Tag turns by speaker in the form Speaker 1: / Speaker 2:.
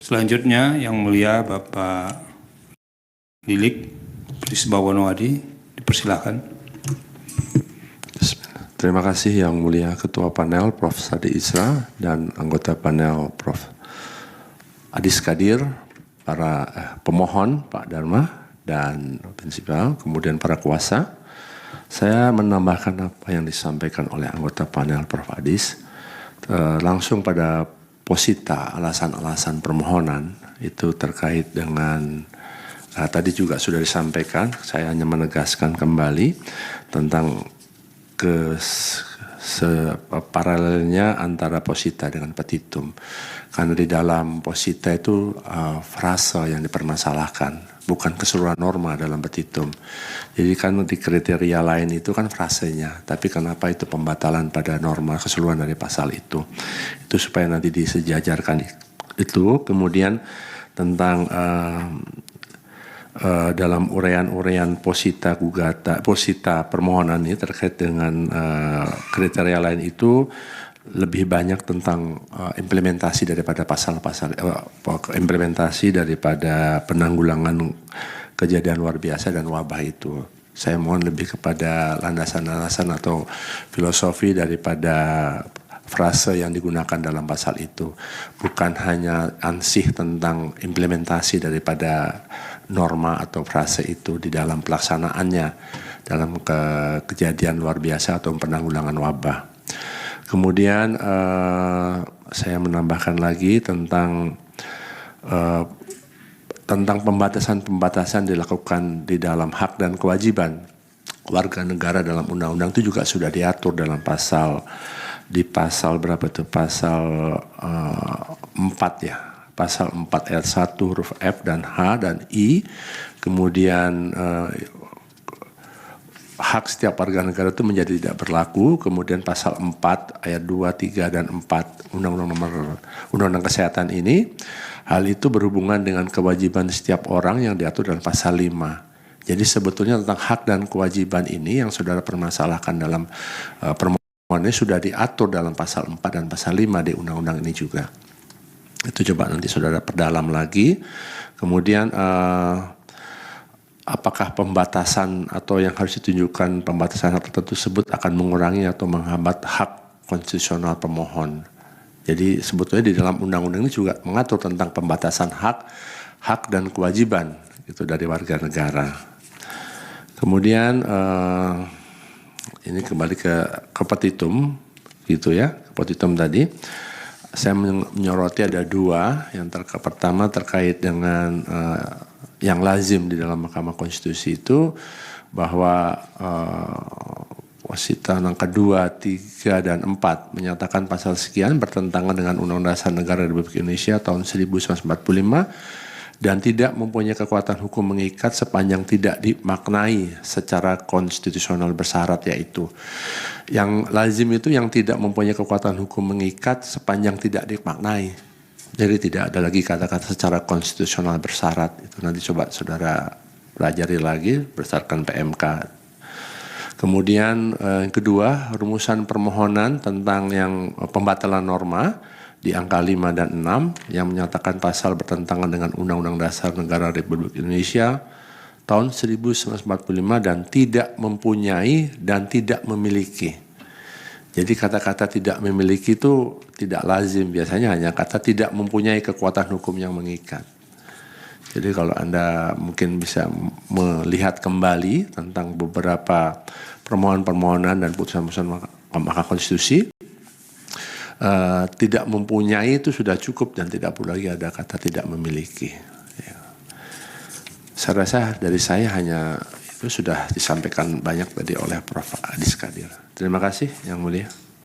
Speaker 1: Selanjutnya, Yang Mulia Bapak Lilik Prisbawonowadi, dipersilahkan.
Speaker 2: Terima kasih Yang Mulia Ketua Panel Prof. Sadi Isra dan anggota panel Prof. Adis Kadir, para pemohon Pak Dharma dan prinsipal, kemudian para kuasa. Saya menambahkan apa yang disampaikan oleh anggota panel Prof. Adis langsung pada posita alasan-alasan permohonan itu terkait dengan tadi juga sudah disampaikan. Saya hanya menegaskan kembali tentang paralelnya antara posita dengan petitum. Karena di dalam posita itu frase yang dipermasalahkan, bukan keseluruhan norma dalam petitum. Jadi kan di kriteria lain itu kan frasenya, tapi kenapa itu pembatalan pada norma keseluruhan dari pasal itu? Itu supaya nanti disejajarkan itu. Kemudian tentang dalam uraian-uraian posita permohonan ini terkait dengan kriteria lain itu lebih banyak tentang implementasi daripada pasal-pasal implementasi daripada penanggulangan kejadian luar biasa dan wabah itu. Saya mohon lebih kepada landasan-landasan atau filosofi daripada frase yang digunakan dalam pasal itu, bukan hanya ansih tentang implementasi daripada norma atau frase itu di dalam pelaksanaannya dalam kejadian luar biasa atau penanggulangan wabah. Kemudian saya menambahkan lagi tentang pembatasan dilakukan di dalam hak dan kewajiban warga negara dalam undang-undang itu juga sudah diatur dalam pasal berapa itu? Pasal 4 ya. Pasal 4 ayat 1 huruf F dan H dan I. Kemudian hak setiap warga negara itu menjadi tidak berlaku. Kemudian pasal 4 ayat 2, 3 dan 4 Undang-Undang Kesehatan ini. Hal itu berhubungan dengan kewajiban setiap orang yang diatur dalam pasal 5. Jadi sebetulnya tentang hak dan kewajiban ini yang saudara permasalahkan dalam permohonan ini sudah diatur dalam pasal 4 dan pasal 5 di undang-undang ini juga. Itu coba nanti saudara perdalam lagi. Kemudian apakah pembatasan atau yang harus ditunjukkan pembatasan hak tertentu tersebut akan mengurangi atau menghambat hak konstitusional pemohon. Jadi sebetulnya di dalam undang-undang ini juga mengatur tentang pembatasan hak dan kewajiban itu dari warga negara. Kemudian ini kembali ke petitum gitu ya, petitum tadi. Saya menyoroti ada dua. Yang pertama terkait dengan yang lazim di dalam Mahkamah Konstitusi itu bahwa wasita angka 2, 3, dan 4 menyatakan pasal sekian bertentangan dengan Undang-Undang Dasar Negara Republik Indonesia tahun 1945 dan tidak mempunyai kekuatan hukum mengikat sepanjang tidak dimaknai secara konstitusional bersyarat, yaitu yang lazim itu yang tidak mempunyai kekuatan hukum mengikat sepanjang tidak dimaknai. Jadi tidak ada lagi kata-kata secara konstitusional bersyarat. Itu nanti coba saudara pelajari lagi berdasarkan PMK. Kemudian yang kedua, rumusan permohonan tentang yang pembatalan norma di angka 5 dan 6 yang menyatakan pasal bertentangan dengan Undang-Undang Dasar Negara Republik Indonesia tahun 1945 dan tidak mempunyai dan tidak memiliki. Jadi kata-kata tidak memiliki itu tidak lazim, biasanya hanya kata tidak mempunyai kekuatan hukum yang mengikat. Jadi kalau Anda mungkin bisa melihat kembali tentang beberapa permohonan-permohonan dan putusan-putusan Mahkamah Konstitusi, tidak mempunyai itu sudah cukup dan tidak perlu lagi ada kata tidak memiliki. Ya. Saya rasa dari saya hanya itu sudah disampaikan banyak tadi oleh Prof. Adis Kadir. Terima kasih Yang Mulia.